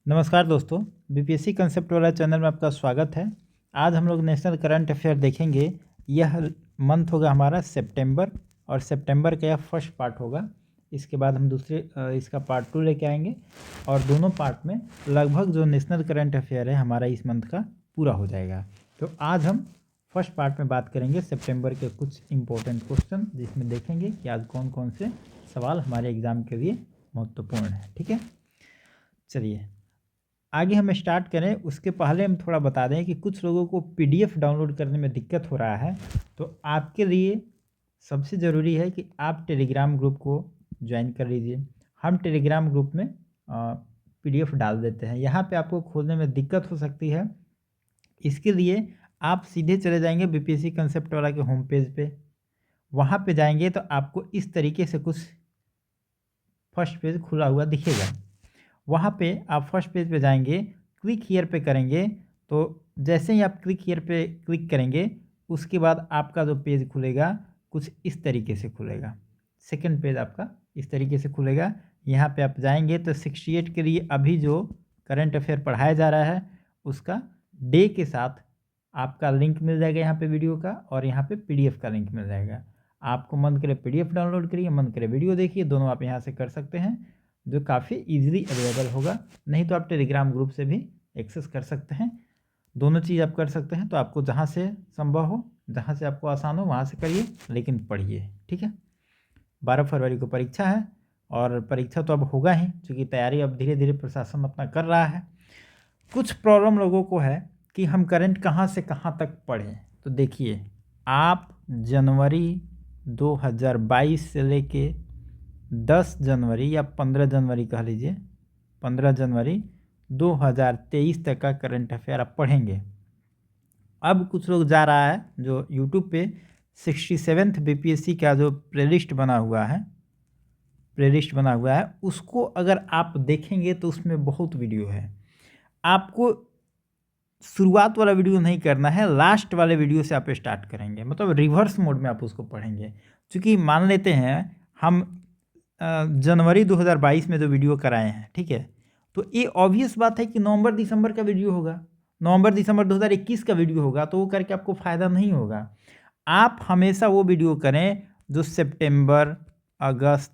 नमस्कार दोस्तों, BPSC concept वाला चैनल में आपका स्वागत है। आज हम लोग नेशनल करंट अफेयर देखेंगे। यह मंथ होगा हमारा सितंबर और सितंबर का यह फर्स्ट पार्ट होगा। इसके बाद हम इसका पार्ट 2 लेके आएंगे और दोनों पार्ट में लगभग जो नेशनल करंट अफेयर है हमारा इस मंथ का पूरा हो जाएगा। तो आज हम फर्स्ट पार्ट में बात करेंगे सितंबर के कुछ इंपॉर्टेंट क्वेश्चन, जिसमें देखेंगे कि आज कौन कौन से सवाल हमारे एग्ज़ाम के लिए महत्वपूर्ण है। ठीक है, चलिए आगे हम स्टार्ट करें उसके पहले हम थोड़ा बता दें कि कुछ लोगों को पीडीएफ डाउनलोड करने में दिक्कत हो रहा है। तो आपके लिए सबसे ज़रूरी है कि आप टेलीग्राम ग्रुप को ज्वाइन कर लीजिए। हम टेलीग्राम ग्रुप में पीडीएफ डाल देते हैं। यहाँ पे आपको खोलने में दिक्कत हो सकती है, इसके लिए आप सीधे चले जाएंगे बीपीएससी कंसेप्ट वाला के होम पेज पे। वहाँ पे जाएंगे तो आपको इस तरीके से कुछ फर्स्ट पेज खुला हुआ दिखेगा। वहाँ पे आप फर्स्ट पेज पे जाएंगे, क्लिक हियर पे करेंगे। तो जैसे ही आप क्लिक हियर पे क्लिक करेंगे उसके बाद आपका जो पेज खुलेगा कुछ इस तरीके से खुलेगा। सेकंड पेज आपका इस तरीके से खुलेगा। यहाँ पे आप जाएंगे तो 68 के लिए अभी जो करंट अफेयर पढ़ाया जा रहा है उसका डे के साथ आपका लिंक मिल जाएगा यहाँ पे वीडियो का, और यहाँ पे पीडीएफ का लिंक मिल जाएगा। आपको मन करे पीडीएफ डाउनलोड करिए, मन करे वीडियो देखिए, दोनों आप यहाँ से कर सकते हैं, जो काफ़ी इजीली अवेलेबल होगा। नहीं तो आप टेलीग्राम ग्रुप से भी एक्सेस कर सकते हैं। दोनों चीज़ आप कर सकते हैं। तो आपको जहाँ से संभव हो, जहाँ से आपको आसान हो वहाँ से करिए, लेकिन पढ़िए। ठीक है, 12 फरवरी को परीक्षा है और परीक्षा तो अब होगा ही, क्योंकि तैयारी अब धीरे धीरे प्रशासन अपना कर रहा है। कुछ प्रॉब्लम लोगों को है कि हम करंट कहाँ से कहाँ तक पढ़ें। तो देखिए, आप जनवरी 2022 से लेके 10 जनवरी या 15 जनवरी कह लीजिए, 15 जनवरी 2023 तक का करंट अफेयर आप पढ़ेंगे। अब कुछ लोग जा रहा है जो यूट्यूब पे 67th बीपीएससी का जो प्लेलिस्ट बना हुआ है उसको अगर आप देखेंगे तो उसमें बहुत वीडियो है। आपको शुरुआत वाला वीडियो नहीं करना है, लास्ट वाले वीडियो से आप स्टार्ट करेंगे, मतलब रिवर्स मोड में आप उसको पढ़ेंगे। क्योंकि मान लेते हैं हम जनवरी 2022 में जो वीडियो कराए हैं, ठीक है, तो ये ऑब्वियस बात है कि नवंबर दिसंबर का वीडियो होगा, नवंबर दिसंबर 2021 का वीडियो होगा, तो वो करके आपको फ़ायदा नहीं होगा। आप हमेशा वो वीडियो करें जो सितंबर, अगस्त,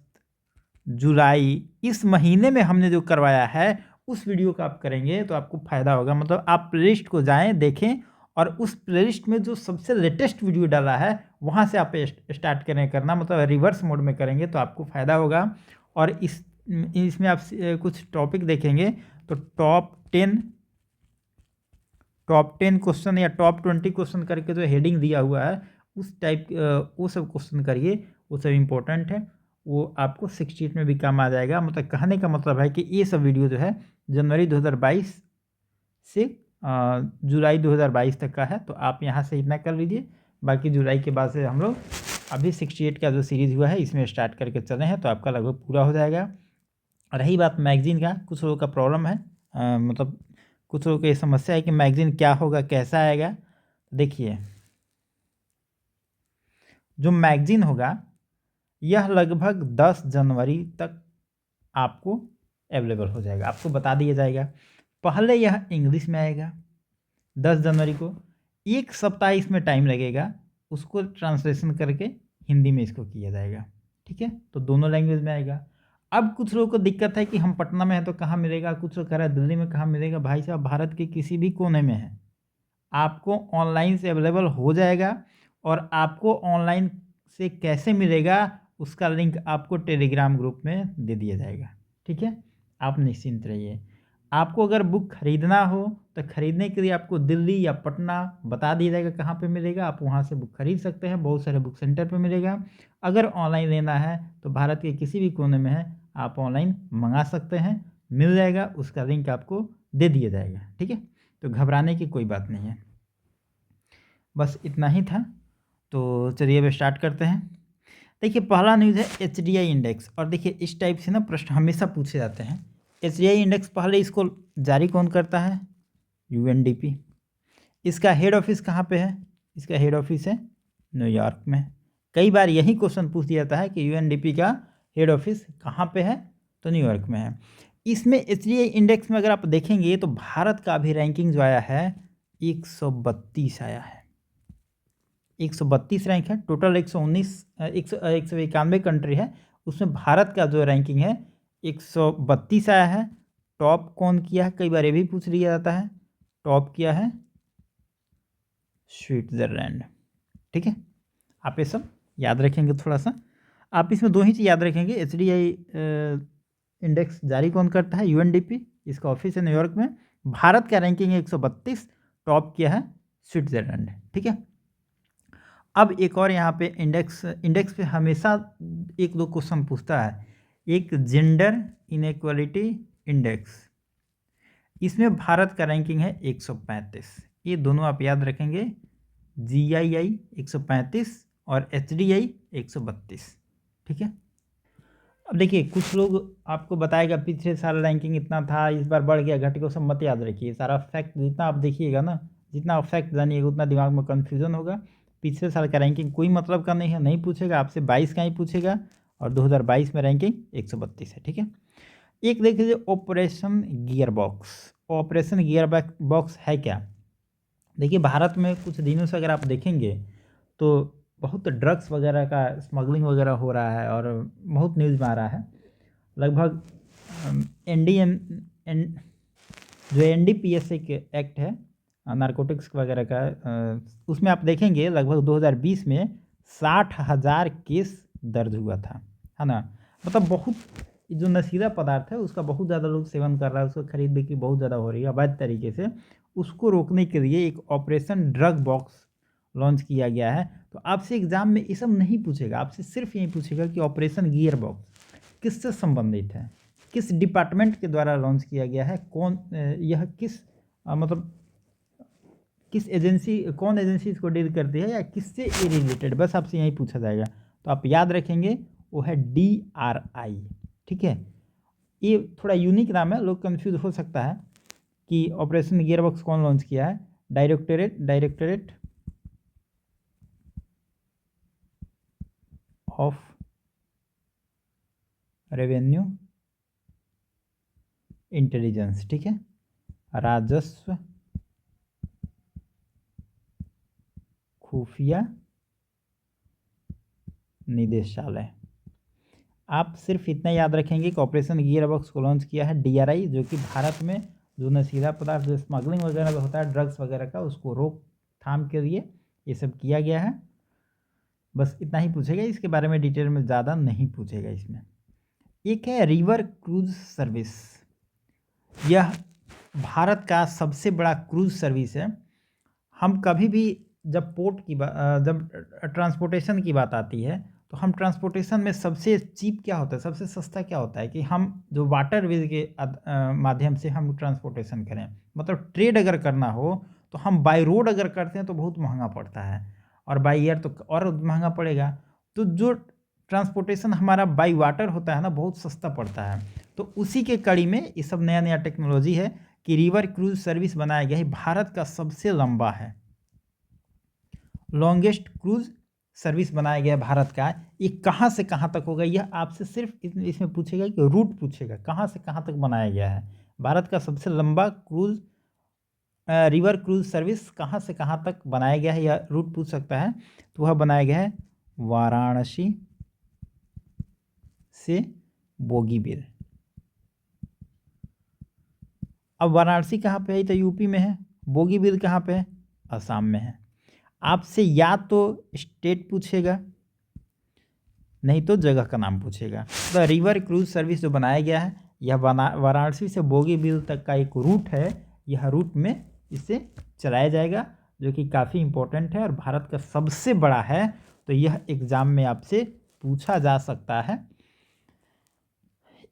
जुलाई इस महीने में हमने जो करवाया है उस वीडियो का आप करेंगे तो आपको फ़ायदा होगा। मतलब आप प्लेलिस्ट को जाएं, देखें, और उस प्लेलिस्ट में जो सबसे लेटेस्ट वीडियो डाला है वहाँ से आप स्टार्ट करना, मतलब रिवर्स मोड में करेंगे तो आपको फ़ायदा होगा। और इसमें आप कुछ टॉपिक देखेंगे तो टॉप 10 क्वेश्चन या टॉप 20 क्वेश्चन करके जो हेडिंग दिया हुआ है उस टाइप वो सब क्वेश्चन करिए, वो सब इम्पोर्टेंट है, वो आपको 68 में भी काम आ जाएगा। मतलब कहने का मतलब है कि ये सब वीडियो जो है जनवरी 2022 से जुलाई 2022 तक का है। तो आप यहाँ से इतना कर लीजिए, बाकी जुलाई के बाद से हम लोग अभी 68 का जो सीरीज़ हुआ है इसमें स्टार्ट करके चले हैं, तो आपका लगभग पूरा हो जाएगा। रही बात मैगजीन का, कुछ लोगों का प्रॉब्लम है, मतलब कुछ लोगों को ये समस्या है कि मैगजीन क्या होगा, कैसा आएगा। देखिए, जो मैगजीन होगा यह लगभग 10 जनवरी तक आपको अवेलेबल हो जाएगा, आपको बता दिया जाएगा। पहले यह इंग्लिश में आएगा 10 जनवरी को, एक सप्ताह इसमें टाइम लगेगा, उसको ट्रांसलेशन करके हिंदी में इसको किया जाएगा। ठीक है, तो दोनों लैंग्वेज में आएगा। अब कुछ लोगों को दिक्कत है कि हम पटना में हैं तो कहाँ मिलेगा, कुछ लोग कह रहे हैं दिल्ली में कहाँ मिलेगा। भाई साहब, भारत के किसी भी कोने में है, आपको ऑनलाइन से अवेलेबल हो जाएगा। और आपको ऑनलाइन से कैसे मिलेगा उसका लिंक आपको टेलीग्राम ग्रुप में दे दिया जाएगा। ठीक है, आप निश्चिंत रहिए। आपको अगर बुक खरीदना हो तो खरीदने के लिए आपको दिल्ली या पटना बता दिया जाएगा कहाँ पे मिलेगा, आप वहाँ से बुक खरीद सकते हैं, बहुत सारे बुक सेंटर पे मिलेगा। अगर ऑनलाइन लेना है तो भारत के किसी भी कोने में है, आप ऑनलाइन मंगा सकते हैं, मिल जाएगा, उसका लिंक आपको दे दिया जाएगा। ठीक है, तो घबराने की कोई बात नहीं है। बस इतना ही था, तो चलिए अब स्टार्ट करते हैं। देखिए, पहला न्यूज़ है एचडीआई इंडेक्स। और देखिए, इस टाइप से ना प्रश्न हमेशा पूछे जाते हैं। एचडीआई इंडेक्स पहले इसको जारी कौन करता है? यूएनडीपी। इसका हेड ऑफिस कहाँ पे है? इसका हेड ऑफिस है न्यूयॉर्क में। कई बार यही क्वेश्चन पूछ दिया जाता है कि यूएनडीपी का हेड ऑफिस कहाँ पे है, तो न्यूयॉर्क में है। इसमें एचडीआई इंडेक्स में अगर आप देखेंगे तो भारत का अभी रैंकिंग जो आया है 132 आया है। 132 रैंक है। टोटल 191 कंट्री है, उसमें भारत का जो रैंकिंग है 132 आया है। टॉप कौन किया है, कई बार ये भी पूछ लिया जाता है। टॉप किया है स्विट्जरलैंड। ठीक है, आप ये सब याद रखेंगे। थोड़ा सा आप इसमें दो ही चीज़ याद रखेंगे। एचडीआई इंडेक्स जारी कौन करता है, यूएनडीपी, इसका ऑफिस है न्यूयॉर्क में। भारत का रैंकिंग है 132, टॉप किया है स्विट्जरलैंड। ठीक है, अब एक और यहाँ पे इंडेक्स पे हमेशा एक दो क्वेश्चन पूछता है। एक जेंडर इनइक्वालिटी इंडेक्स, इसमें भारत का रैंकिंग है 135। ये दोनों आप याद रखेंगे, GII 135 और HDI 132। ठीक है, अब देखिए कुछ लोग आपको बताएगा पिछले साल रैंकिंग इतना था, इस बार बढ़ गया, घट गया, सब मत याद रखिए। सारा फैक्ट जितना आप देखिएगा ना, जितना फैक्ट जानिएगा उतना दिमाग में कन्फ्यूजन होगा। पिछले साल का रैंकिंग कोई मतलब का नहीं है, नहीं पूछेगा आपसे, 22 का ही पूछेगा, और 2022 में रैंकिंग 132 है। ठीक है, एक देख लीजिए operation gear box. Operation gear box है क्या? देखिए भारत में कुछ दिनों से अगर आप देखेंगे तो बहुत ड्रग्स वगैरह का स्मगलिंग वगैरह हो रहा है, और बहुत न्यूज़ में आ रहा है। लगभग NDM जो NDPS एक एक्ट है नारकोटिक्स वगैरह का, उसमें आप देखेंगे लगभग 2020 में 60,000 केस दर्ज हुआ था, है ना। मतलब बहुत जो नशीला पदार्थ है उसका बहुत ज़्यादा लोग सेवन कर रहा है, उसको खरीद बिक्री बहुत ज़्यादा हो रही है अवैध तरीके से। उसको रोकने के लिए एक ऑपरेशन ड्रग बॉक्स लॉन्च किया गया है। तो आपसे एग्जाम में ये सब नहीं पूछेगा, आपसे सिर्फ यही पूछेगा कि ऑपरेशन गियर बॉक्स किससे संबंधित है, किस डिपार्टमेंट के द्वारा लॉन्च किया गया है, कौन यह किस मतलब किस एजेंसी, कौन एजेंसी इसको डील करती है, या किससे ये रिलेटेड, बस आपसे यही पूछा जाएगा। तो आप याद रखेंगे वो है DRI। ठीक है, ये थोड़ा यूनिक नाम है, लोग कंफ्यूज हो सकता है कि ऑपरेशन गियरबॉक्स कौन लॉन्च किया है। Directorate of revenue intelligence. ठीक है, राजस्व खुफिया निदेशालय। आप सिर्फ इतना याद रखेंगे कि ऑपरेशन गियरबॉक्स को लॉन्च किया है DRI, जो कि भारत में जो नशीला पदार्थ, जो स्मगलिंग वगैरह होता है ड्रग्स वगैरह का, उसको रोकथाम के लिए ये सब किया गया है। बस इतना ही पूछेगा, इसके बारे में डिटेल में ज़्यादा नहीं पूछेगा इसमें। एक है रिवर क्रूज सर्विस। यह भारत का सबसे बड़ा क्रूज सर्विस है। हम कभी भी जब पोर्ट की जब ट्रांसपोर्टेशन की बात आती है तो हम ट्रांसपोर्टेशन में सबसे चीप क्या होता है, सबसे सस्ता क्या होता है कि हम जो वाटरवेज के माध्यम से हम ट्रांसपोर्टेशन करें। मतलब ट्रेड अगर करना हो तो हम बाय रोड अगर करते हैं तो बहुत महंगा पड़ता है, और बाय एयर तो और महंगा पड़ेगा। तो जो ट्रांसपोर्टेशन हमारा बाय वाटर होता है ना, बहुत सस्ता पड़ता है। तो उसी के कड़ी में ये सब नया नया टेक्नोलॉजी है कि रिवर क्रूज सर्विस बनाया गया है। भारत का सबसे लंबा है, लॉन्गेस्ट क्रूज सर्विस बनाया गया भारत का। ये कहाँ से कहाँ तक होगा, यह आपसे सिर्फ इसमें पूछेगा कि रूट पूछेगा, कहाँ से कहाँ तक बनाया गया है। भारत का सबसे लंबा क्रूज रिवर क्रूज सर्विस कहाँ से कहाँ तक बनाया गया है, या रूट पूछ सकता है। तो वह बनाया गया है वाराणसी से बोगीबील। अब वाराणसी कहाँ पे है, तो यूपी में है। बोगीबील कहाँ पे है, असम में है। आपसे या तो स्टेट पूछेगा, नहीं तो जगह का नाम पूछेगा। तो रिवर क्रूज सर्विस जो बनाया गया है, यह वाराणसी से बोगीबील तक का एक रूट है। यह रूट में इसे चलाया जाएगा, जो कि काफ़ी इम्पोर्टेंट है और भारत का सबसे बड़ा है। तो यह एग्ज़ाम में आपसे पूछा जा सकता है।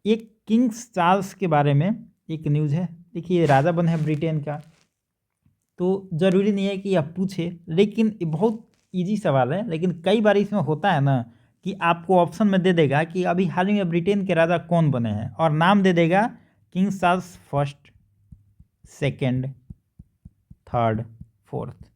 एक किंग्स चार्ल्स के बारे में एक न्यूज़ है। देखिए राजा बने हैं ब्रिटेन का, तो ज़रूरी नहीं है कि आप पूछे, लेकिन ये बहुत इजी सवाल है। लेकिन कई बार इसमें होता है ना कि आपको ऑप्शन में दे देगा कि अभी हाल ही में ब्रिटेन के राजा कौन बने हैं, और नाम दे देगा king Charles first, second, third, fourth.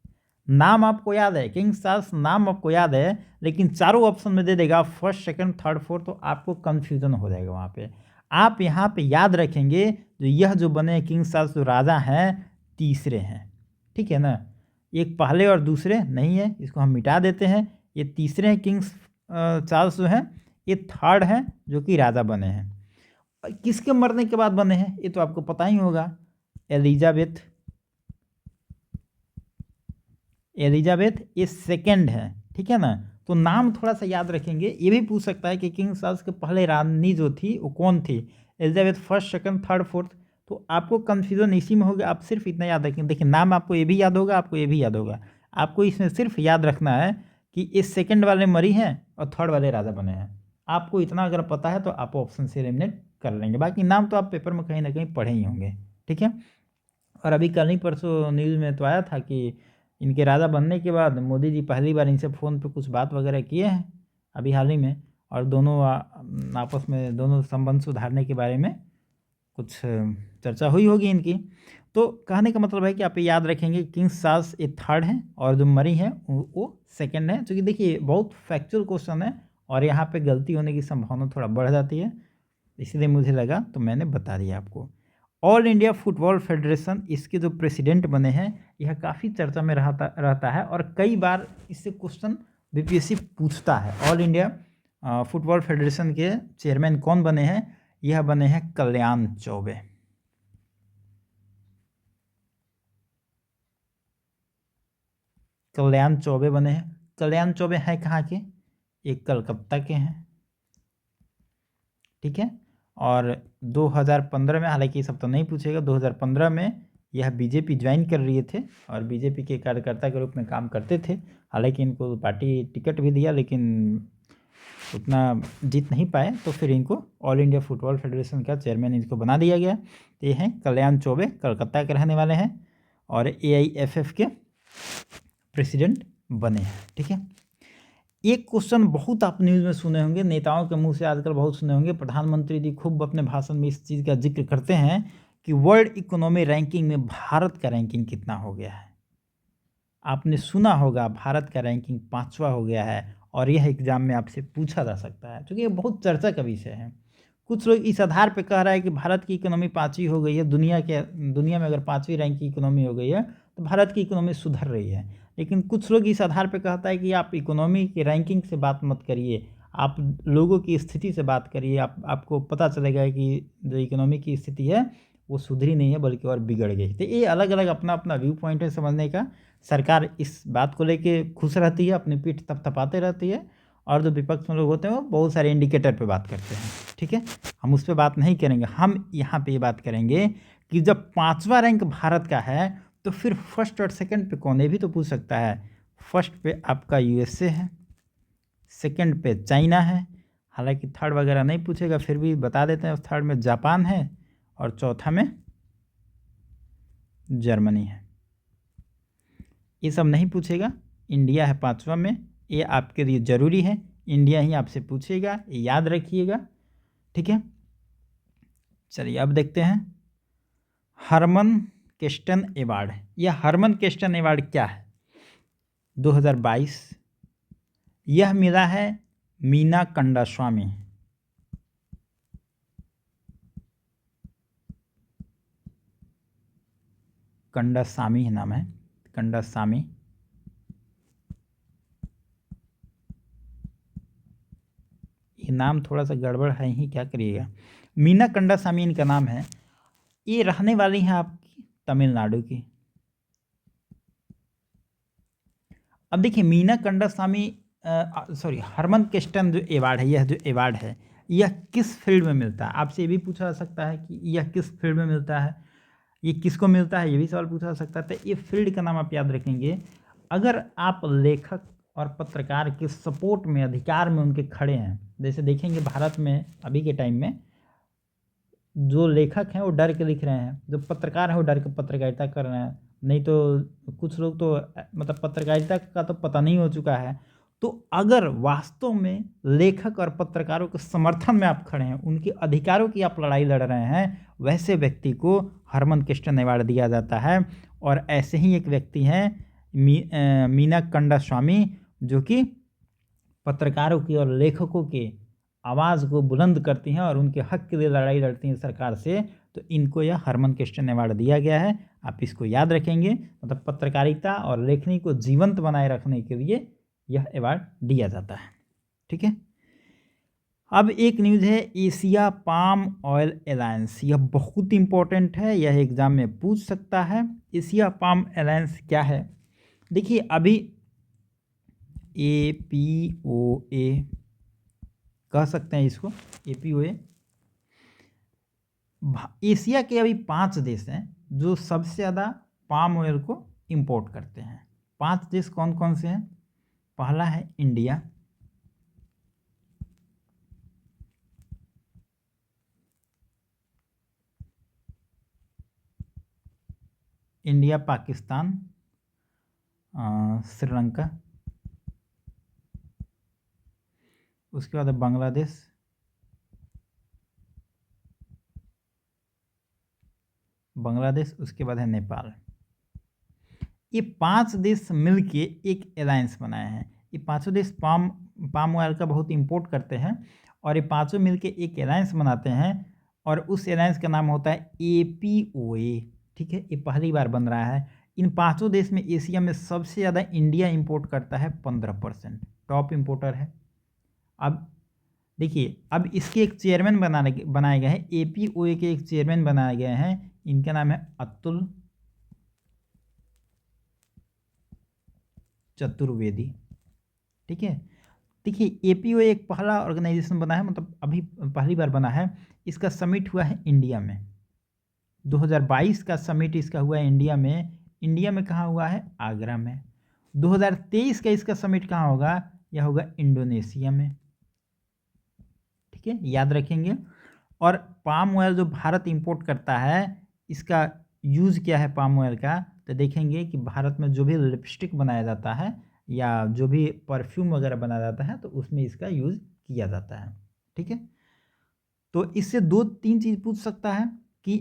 नाम आपको याद है, किंग चार्ल्स नाम आपको याद है, लेकिन चारों ऑप्शन में दे देगा फर्स्ट, सेकंड, थर्ड, फोर्थ, तो आपको कन्फ्यूजन हो जाएगा वहाँ पे। आप यहाँ पे याद रखेंगे जो यह जो बने किंग चार्ल्स जो राजा हैं तीसरे हैं, ठीक है ना। एक पहले और दूसरे नहीं है, इसको हम मिटा देते हैं। ये तीसरे हैं किंग चार्ल्स जो हैं, ये थर्ड हैं जो कि राजा बने हैं। किसके मरने के बाद बने हैं ये तो आपको पता ही होगा, एलिजाबेथ। एलिजाबेथ ये सेकंड है, ठीक है ना। तो नाम थोड़ा सा याद रखेंगे। ये भी पूछ सकता है कि किंग चार्ल्स के पहले रानी जो थी वो कौन थी, Elizabeth first, second, third, fourth. तो आपको कन्फ्यूजन इसी में होगा। आप सिर्फ इतना याद रखेंगे, देखिए नाम आपको ये भी याद होगा, आपको ये भी याद होगा। आपको इसमें सिर्फ याद रखना है कि इस सेकंड वाले मरी हैं और थर्ड वाले राजा बने हैं। आपको इतना अगर पता है तो आप ऑप्शन से एलिमिनेट कर लेंगे। बाकी नाम तो आप पेपर में कहीं ना कहीं पढ़े ही होंगे, ठीक है। और अभी कल ही परसों न्यूज़ में तो आया था कि इनके राजा बनने के बाद मोदी जी पहली बार इनसे फ़ोन पे कुछ बात वगैरह किए हैं अभी हाल ही में, और दोनों आपस में दोनों संबंध सुधारने के बारे में कुछ चर्चा हुई होगी इनकी। तो कहने का मतलब है कि आप ये याद रखेंगे किंग चार्ल्स ये थर्ड हैं और जो मरी हैं वो सेकंड है। क्योंकि देखिए बहुत फैक्चुअल क्वेश्चन है और यहाँ पे गलती होने की संभावना थोड़ा बढ़ जाती है, इसलिए मुझे लगा तो मैंने बता दिया आपको। ऑल इंडिया फुटबॉल फेडरेशन इसके जो प्रेसिडेंट बने हैं, यह काफ़ी चर्चा में रहता है और कई बार इससे क्वेश्चन बीपीएससी पूछता है। ऑल इंडिया फुटबॉल फेडरेशन के चेयरमैन कौन बने हैं, यह बने हैं कल्याण चौबे। कल्याण चौबे बने हैं। कल्याण चौबे हैं कहाँ के, एक कलकत्ता के हैं, ठीक है। और 2015 में, हालांकि ये सब तो नहीं पूछेगा, 2015 में यह बीजेपी ज्वाइन कर रहे थे और बीजेपी के कार्यकर्ता के रूप में काम करते थे। हालांकि इनको पार्टी टिकट भी दिया लेकिन उतना जीत नहीं पाए, तो फिर इनको ऑल इंडिया फुटबॉल फेडरेशन का चेयरमैन इनको बना दिया गया। तो ये हैं कल्याण चौबे, कलकत्ता के रहने वाले हैं और AIFF के प्रेसिडेंट बने हैं, ठीक है। एक क्वेश्चन बहुत आप न्यूज़ में सुने होंगे, नेताओं के मुंह से आजकल बहुत सुने होंगे, प्रधानमंत्री जी खूब अपने भाषण में इस चीज़ का जिक्र करते हैं कि वर्ल्ड इकोनॉमी रैंकिंग में भारत का रैंकिंग कितना हो गया है। आपने सुना होगा भारत का रैंकिंग 5वां हो गया है और यह एग्जाम में आपसे पूछा जा सकता है, क्योंकि ये बहुत चर्चा का विषय है। कुछ लोग इस आधार पर कह रहा है कि भारत की इकोनॉमी 5वीं हो गई है, दुनिया में अगर 5वीं रैंक की इकोनॉमी हो गई है तो भारत की इकोनॉमी सुधर रही है। लेकिन कुछ लोग इस आधार पर कहता है कि आप इकोनॉमी की रैंकिंग से बात मत करिए, आप लोगों की स्थिति से बात करिए। आपको पता चलेगा कि जो इकोनॉमी की स्थिति है वो सुधरी नहीं है बल्कि और बिगड़ गई। तो ये अलग अलग अपना अपना व्यू पॉइंट है समझने का। सरकार इस बात को लेके खुश रहती है, अपनी पीठ थपथपाते रहती है, और जो विपक्ष में लोग होते हैं वो बहुत सारे इंडिकेटर पे बात करते हैं, ठीक है। हम उस पर बात नहीं करेंगे, हम यहाँ पे ये बात करेंगे कि जब 5वां रैंक भारत का है तो फिर फर्स्ट और सेकंड पे कौन, ये भी तो पूछ सकता है। फर्स्ट पे आपका USA है, सेकंड पे चाइना है, हालांकि थर्ड वगैरह नहीं पूछेगा फिर भी बता देते हैं। थर्ड में जापान है और चौथा में जर्मनी है। ये सब नहीं पूछेगा। इंडिया है 5वां में, ये आपके लिए ज़रूरी है, इंडिया ही आपसे पूछेगा, ये याद रखिएगा, ठीक है। चलिए अब देखते हैं हरमन केस्टन अवार्ड। यह हरमन केस्टन अवार्ड क्या है, 2022 यह मिला है मीना कंडास्वामी। कंडासामी ही नाम है, कंडासामी। ये नाम थोड़ा सा गड़बड़ है ही, क्या करिएगा। मीना कंडासामी इनका नाम है। ये रहने वाली हैं आपकी तमिलनाडु की। अब देखिए मीना कंडासामी सॉरी हरमन केस्टन जो अवार्ड है, यह जो अवार्ड है यह किस फील्ड में मिलता है, आपसे ये भी पूछा जा सकता है कि यह किस फील्ड में मिलता है, ये किसको मिलता है, ये भी सवाल पूछा जा सकता है। तो ये फील्ड का नाम आप याद रखेंगे। अगर आप लेखक और पत्रकार के सपोर्ट में, अधिकार में उनके खड़े हैं, जैसे देखेंगे भारत में अभी के टाइम में जो लेखक हैं वो डर के लिख रहे हैं, जो पत्रकार हैं वो डर के पत्रकारिता कर रहे हैं, नहीं तो कुछ लोग तो मतलब पत्रकारिता का तो पता नहीं हो चुका है। तो अगर वास्तव में लेखक और पत्रकारों के समर्थन में आप खड़े हैं, उनके अधिकारों की आप लड़ाई लड़ रहे हैं, वैसे व्यक्ति को हरमन केस्टन अवार्ड दिया जाता है। और ऐसे ही एक व्यक्ति हैं मीना कंडास्वामी, जो कि पत्रकारों की और लेखकों के आवाज़ को बुलंद करती हैं और उनके हक के लिए लड़ाई लड़ती हैं सरकार से, तो इनको यह हरमन क्रिश्चियन अवार्ड दिया गया है। आप इसको याद रखेंगे, मतलब पत्रकारिता और लेखनी को जीवंत बनाए रखने के लिए यह अवार्ड दिया जाता है। ठीक है। अब एक न्यूज़ है एशिया पाम ऑयल अलायंस, यह बहुत इंपॉर्टेंट है, यह एग्जाम में पूछ सकता है। एशिया पाम अलायंस क्या है? देखिए अभी APOA कह सकते हैं इसको, APOA। एशिया के अभी 5 देश हैं जो सबसे ज़्यादा पाम ऑयल को इंपोर्ट करते हैं। 5 देश कौन कौन से हैं? पहला है इंडिया, पाकिस्तान, श्रीलंका, उसके बाद है बांग्लादेश, उसके बाद है नेपाल। ये 5 देश मिलके एक अलायंस बनाए हैं। ये पांचों देश पाम ऑयल का बहुत इंपोर्ट करते हैं और ये पांचों मिलके एक अलायंस बनाते हैं और उस अलायंस का नाम होता है APOA। ठीक है, ये पहली बार बन रहा है। इन पांचों देश में एशिया में सबसे ज़्यादा इंडिया इंपोर्ट करता है, 15%, टॉप इंपोर्टर है। अब देखिए, अब इसके एक चेयरमैन बनाए गए हैं, APOA के एक चेयरमैन बनाए गए हैं, इनका नाम है अतुल चतुर्वेदी। ठीक है। देखिए APOA एक पहला ऑर्गेनाइजेशन बना है, मतलब अभी पहली बार बना है। इसका समिट हुआ है इंडिया में, 2022 का समिट इसका हुआ है इंडिया में। इंडिया में कहाँ हुआ है? आगरा में। 2023 का इसका समिट कहाँ होगा? यह होगा इंडोनेशिया में। ठीक है, याद रखेंगे। और पाम ऑयल जो भारत इंपोर्ट करता है, इसका यूज़ क्या है पाम ऑयल का? तो देखेंगे कि भारत में जो भी लिपस्टिक बनाया जाता है या जो भी परफ्यूम वगैरह बनाया जाता है, तो उसमें इसका यूज़ किया जाता है। ठीक है, तो इससे 2-3 चीज़ पूछ सकता है कि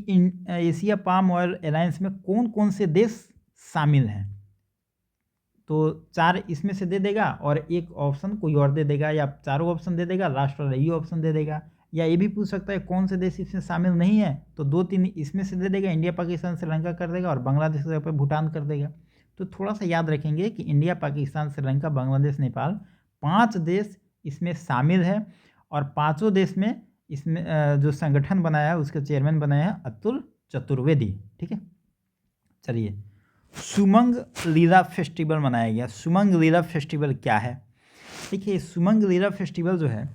एशिया पाम ऑयल अलायंस में कौन कौन से देश शामिल हैं। तो 4 इसमें से दे देगा और एक ऑप्शन कोई और दे देगा, या चारों ऑप्शन दे देगा, लास्ट वाला ये ऑप्शन दे देगा। या ये भी पूछ सकता है कौन से देश इसमें शामिल नहीं है, तो 2-3 इसमें से दे देगा, इंडिया पाकिस्तान श्रीलंका कर देगा और बांग्लादेश के जगह पर भूटान कर देगा। तो थोड़ा सा याद रखेंगे कि इंडिया, पाकिस्तान, श्रीलंका, बांग्लादेश, नेपाल, 5 देश इसमें शामिल है। और पाँचों देश में इसमें जो संगठन बनाया है उसके चेयरमैन बनाए हैं अतुल चतुर्वेदी। ठीक है, चलिए, सुमंग लीला फेस्टिवल मनाया गया। सुमंग लीला फेस्टिवल क्या है? देखिए, सुमंग लीला फेस्टिवल जो है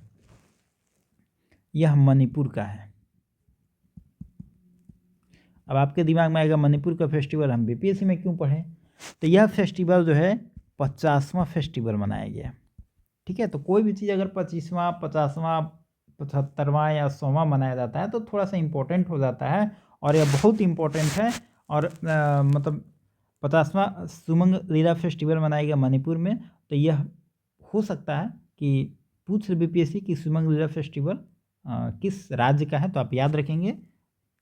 यह मणिपुर का है। अब आपके दिमाग में आएगा मणिपुर का फेस्टिवल हम BPSC में क्यों पढ़ें? तो यह फेस्टिवल जो है 50वां फेस्टिवल मनाया गया। ठीक है, तो कोई भी चीज़ अगर 25वां, 50वां, 75वां या 100वां मनाया जाता है तो थोड़ा सा इम्पोर्टेंट हो जाता है, और यह बहुत इम्पोर्टेंट है। और मतलब 50वां सुमंग लीला फेस्टिवल मनाया गया मणिपुर में। तो यह हो सकता है कि पूछ BPSC कि सुमंग लीला फेस्टिवल किस राज्य का है, तो आप याद रखेंगे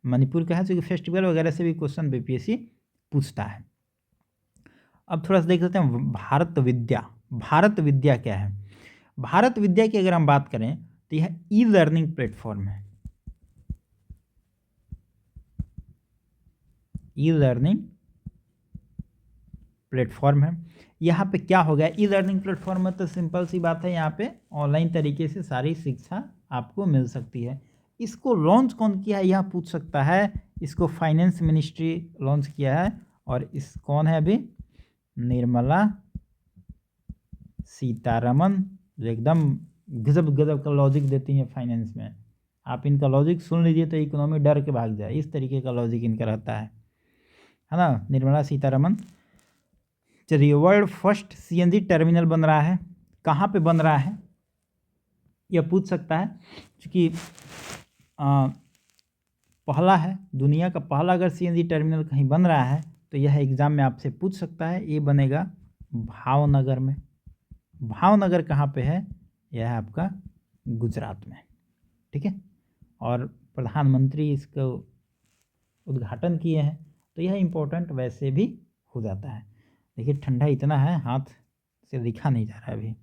मणिपुर का है, क्योंकि फेस्टिवल वगैरह से भी क्वेश्चन BPSC पूछता है। अब थोड़ा सा देख लेते हैं भारत विद्या। भारत विद्या क्या है? भारत विद्या की अगर हम बात करें तो यह ई-लर्निंग प्लेटफॉर्म है। ई-लर्निंग प्लेटफॉर्म है। यहाँ पे क्या हो गया, ई-लर्निंग प्लेटफॉर्म में तो सिंपल सी बात है, यहाँ पे ऑनलाइन तरीके से सारी शिक्षा आपको मिल सकती है। इसको लॉन्च कौन किया है यह पूछ सकता है। इसको फाइनेंस मिनिस्ट्री लॉन्च किया है, और इस कौन है अभी? निर्मला सीतारमन, जो एकदम गजब गजब का लॉजिक देती हैं फाइनेंस में। आप इनका लॉजिक सुन लीजिए तो इकोनॉमी डर के भाग जाए, इस तरीके का लॉजिक इनका रहता है ना, निर्मला सीतारमन। चलिए, वर्ल्ड फर्स्ट CNG टर्मिनल बन रहा है, कहाँ पे बन रहा है यह पूछ सकता है, क्योंकि पहला है, दुनिया का पहला अगर CNG टर्मिनल कहीं बन रहा है तो यह एग्ज़ाम में आपसे पूछ सकता है। ये बनेगा भावनगर में। भावनगर कहाँ पे है? यह है आपका गुजरात में। ठीक है, और प्रधानमंत्री इसको उद्घाटन किए हैं, तो यह इम्पोर्टेंट वैसे भी हो जाता है। देखिए, ठंडा इतना है हाथ से दिखा नहीं जा रहा है अभी।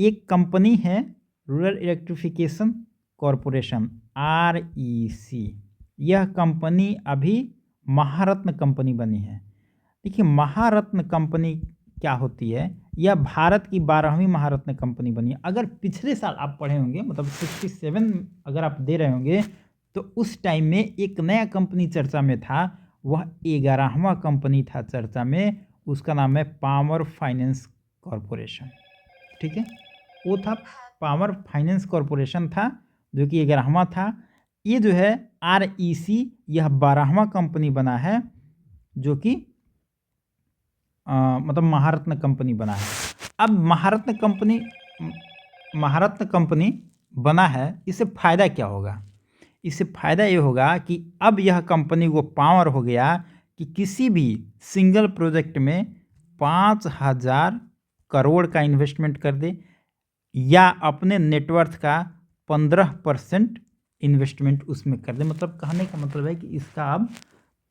एक कंपनी है रूरल इलेक्ट्रिफिकेशन कॉरपोरेशन REC। यह कंपनी अभी महारत्न कंपनी बनी है। देखिए महारत्न कंपनी क्या होती है, यह भारत की 12वीं महारत्न कंपनी बनी है। अगर पिछले साल आप पढ़े होंगे, मतलब 67 अगर आप दे रहे होंगे, तो उस टाइम में एक नया कंपनी चर्चा में था, वह 11वां कंपनी था चर्चा में, उसका नाम है पावर फाइनेंस कॉरपोरेशन। ठीक है, वो था पावर फाइनेंस कॉरपोरेशन था, जो कि 11वां था। ये जो है REC, यह 12वां कंपनी बना है, जो कि मतलब महारत्न कंपनी बना है। अब महारत्न कंपनी बना है, इससे फ़ायदा क्या होगा? इससे फ़ायदा ये होगा कि अब यह कंपनी को पावर हो गया कि किसी भी सिंगल प्रोजेक्ट में 5,000 करोड़ का इन्वेस्टमेंट कर दे, या अपने नेटवर्थ का 15% इन्वेस्टमेंट उसमें कर दे। मतलब कहने का मतलब है कि इसका अब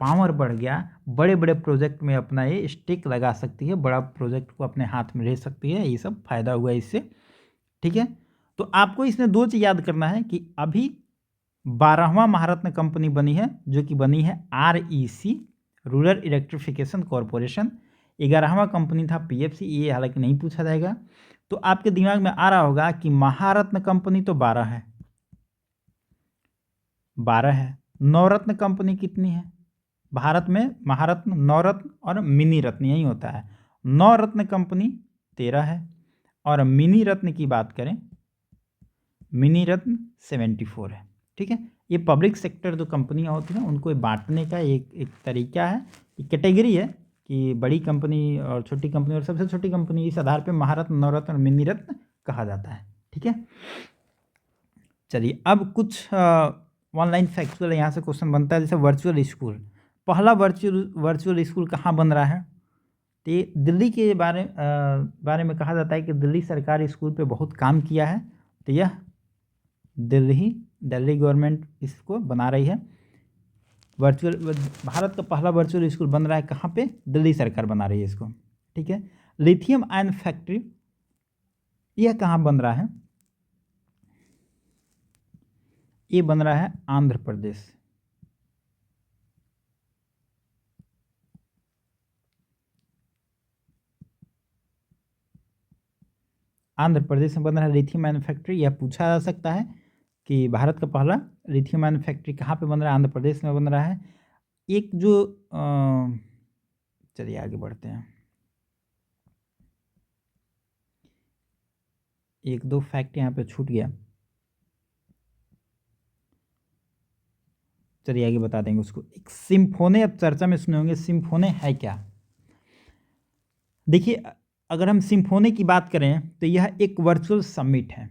पावर बढ़ गया, बड़े बड़े प्रोजेक्ट में अपना ये स्टेक लगा सकती है, बड़ा प्रोजेक्ट को अपने हाथ में ले सकती है। ये सब फायदा हुआ इससे। ठीक है, तो आपको इसमें दो चीज़ याद करना है कि अभी 12वां महारत्न कंपनी बनी है, जो कि बनी है REC रूरल इलेक्ट्रिफिकेशन कॉरपोरेशन। 11वां कंपनी था PFC, ये हालांकि नहीं पूछा जाएगा। तो आपके दिमाग में आ रहा होगा कि महारत्न कंपनी तो 12 है, 12 है। नवरत्न कंपनी कितनी है? भारत में महारत्न, नवरत्न और मिनी रत्न यही होता है। नवरत्न कंपनी 13 है, और मिनी रत्न की बात करें, मिनी रत्न 74 है। ठीक है, ये पब्लिक सेक्टर जो कंपनियां होती हैं उनको बांटने का एक तरीका है, कैटेगरी है कि बड़ी कंपनी और छोटी कंपनी, और सबसे छोटी कंपनी, इस आधार पे महारत्न, नवरत्न और मिनी रत्न कहा जाता है। ठीक है, चलिए अब कुछ ऑनलाइन फैक्चुअल यहाँ से क्वेश्चन बनता है, जैसे वर्चुअल स्कूल। पहला वर्चुअल स्कूल कहाँ बन रहा है? तो ये दिल्ली के बारे में कहा जाता है कि दिल्ली सरकार स्कूल पे बहुत काम किया है, तो यह दिल्ली गवर्नमेंट इसको बना रही है। भारत का पहला वर्चुअल स्कूल बन रहा है कहाँ पे? दिल्ली सरकार बना रही है इसको। ठीक है, लिथियम आयन फैक्ट्री, यह कहाँ बन रहा है? ये बन रहा है आंध्र प्रदेश। आंध्र प्रदेश में बन रहा है लिथियम आयन फैक्ट्री। यह पूछा जा सकता है कि भारत का पहला लिथियम आयन फैक्ट्री कहाँ पे बन रहा है? आंध्र प्रदेश में बन रहा है। एक जो चलिए आगे बढ़ते हैं, एक दो फैक्ट यहाँ पे छूट गया, चलिए आगे बता देंगे उसको। एक सिम्फोने, अब चर्चा में सुने होंगे, सिम्फोने है क्या? देखिए अगर हम सिम्फोने की बात करें तो यह एक वर्चुअल समिट है।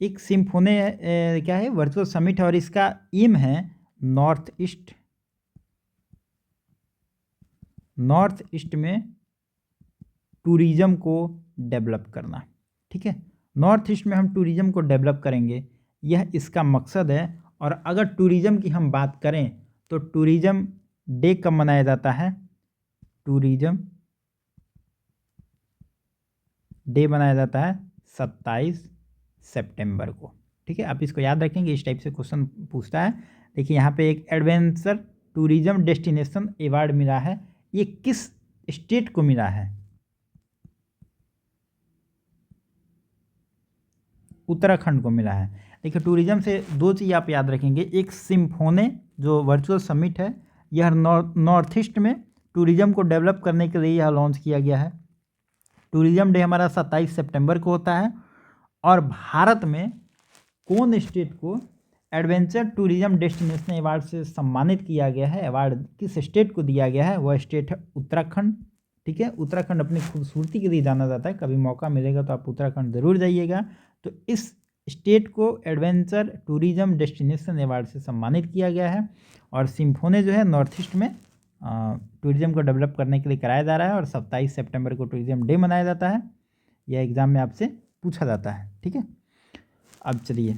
एक सिम्फोने क्या है? वर्चुअल समिट है, और इसका एम है नॉर्थ ईस्ट में टूरिज़्म को डेवलप करना। ठीक है, नॉर्थ ईस्ट में हम टूरिज़्म को डेवलप करेंगे, यह इसका मकसद है। और अगर टूरिज़्म की हम बात करें तो टूरिज़्म डे कब मनाया जाता है? टूरिज़्म डे मनाया जाता है 27 सितंबर को। ठीक है, आप इसको याद रखेंगे, इस टाइप से क्वेश्चन पूछता है। देखिए यहाँ पे एक एडवेंचर टूरिज़्म डेस्टिनेशन अवार्ड मिला है, ये किस स्टेट को मिला है? उत्तराखंड को मिला है। देखिए टूरिज़्म से दो चीज़ आप याद रखेंगे, एक सिम्फोने जो वर्चुअल समिट है, यह नॉर्थ ईस्ट में टूरिज़्म को डेवलप करने के लिए यह लॉन्च किया गया है। टूरिज़्म डे हमारा 27 सितंबर को होता है। और भारत में कौन स्टेट को एडवेंचर टूरिज़्म डेस्टिनेशन अवार्ड से सम्मानित किया गया है? अवार्ड किस स्टेट को दिया गया है? वह स्टेट है उत्तराखंड। ठीक है, उत्तराखंड अपनी खूबसूरती के लिए जाना जाता है, कभी मौका मिलेगा तो आप उत्तराखंड ज़रूर जाइएगा। तो इस स्टेट को एडवेंचर टूरिज़्म डेस्टिनेशन अवार्ड से सम्मानित किया गया है। और सिम्फोने जो है नॉर्थ ईस्ट में टूरिज़्म को डेवलप करने के लिए कराया जा रहा है, और 27 सितंबर को टूरिज़्म डे मनाया जाता है। यह एग्ज़ाम में आपसे पूछा जाता है। ठीक है, अब चलिए,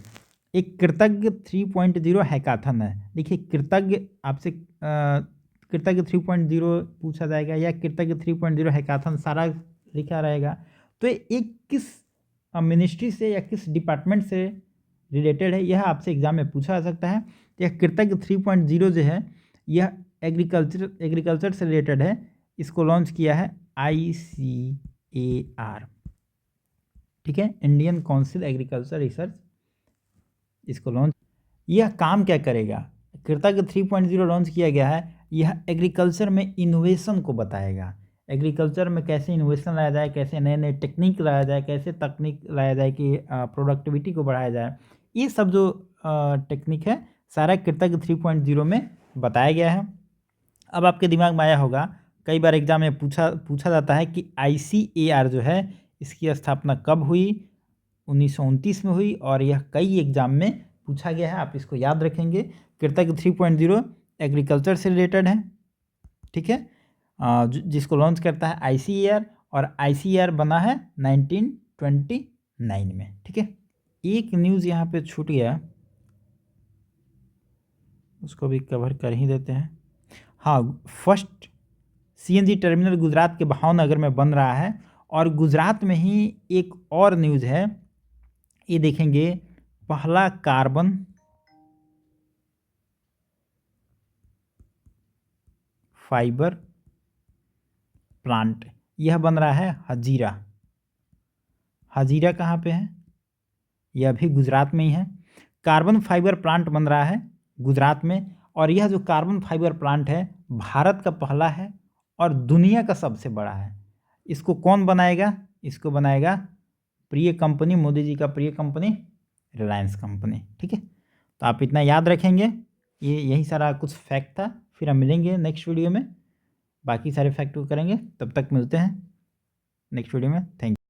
एक कृतज्ञ 3.0 हैकाथन है। देखिए कृतज्ञ आपसे कृतज्ञ 3.0 पूछा जाएगा, या कृतज्ञ 3.0 हैकाथन सारा लिखा रहेगा। तो एक किस मिनिस्ट्री से या किस डिपार्टमेंट से रिलेटेड है, यह आपसे एग्जाम में पूछा जा सकता है। यह कृतज्ञ 3.0 जो है यह एग्रीकल्चर से रिलेटेड है। इसको लॉन्च किया है ICAR, ठीक है, इंडियन काउंसिल एग्रीकल्चर रिसर्च, इसको लॉन्च। यह काम क्या करेगा? कृतज्ञ 3.0 लॉन्च किया गया है, यह एग्रीकल्चर में इनोवेशन को बताएगा। एग्रीकल्चर में कैसे इनोवेशन लाया जाए, कैसे नए नए टेक्निक लाया जाए, कैसे तकनीक लाया जाए कि प्रोडक्टिविटी को बढ़ाया जाए, ये सब जो टेक्निक है सारा कृतज्ञ 3.0 में बताया गया है। अब आपके दिमाग में आया होगा, कई बार एग्जाम में पूछा जाता है कि ICAR जो है इसकी स्थापना कब हुई? 1929 में हुई, और यह कई एग्जाम में पूछा गया है, आप इसको याद रखेंगे। कृतज्ञ 3.0 एग्रीकल्चर से रिलेटेड है, ठीक है, जिसको लॉन्च करता है ICAR, और ICAR बना है 1929 में, ठीक है। एक न्यूज़ यहाँ पे छूट गया, उसको भी कवर कर ही देते हैं। हाँ, फर्स्ट CNG टर्मिनल गुजरात के भावनगर में बन रहा है, और गुजरात में ही एक और न्यूज़ है, ये देखेंगे, पहला कार्बन फाइबर प्लांट यह बन रहा है हजीरा। हजीरा कहाँ पे है? यह भी गुजरात में ही है। कार्बन फाइबर प्लांट बन रहा है गुजरात में, और यह जो कार्बन फाइबर प्लांट है भारत का पहला है और दुनिया का सबसे बड़ा है। इसको कौन बनाएगा? इसको बनाएगा प्रिय कंपनी, मोदी जी का प्रिय कंपनी रिलायंस कंपनी, ठीक है। तो आप इतना याद रखेंगे, ये यही सारा कुछ फैक्ट था। फिर हम मिलेंगे नेक्स्ट वीडियो में, बाकी सारे फैक्ट को करेंगे। तब तक मिलते हैं नेक्स्ट वीडियो में। Thank you.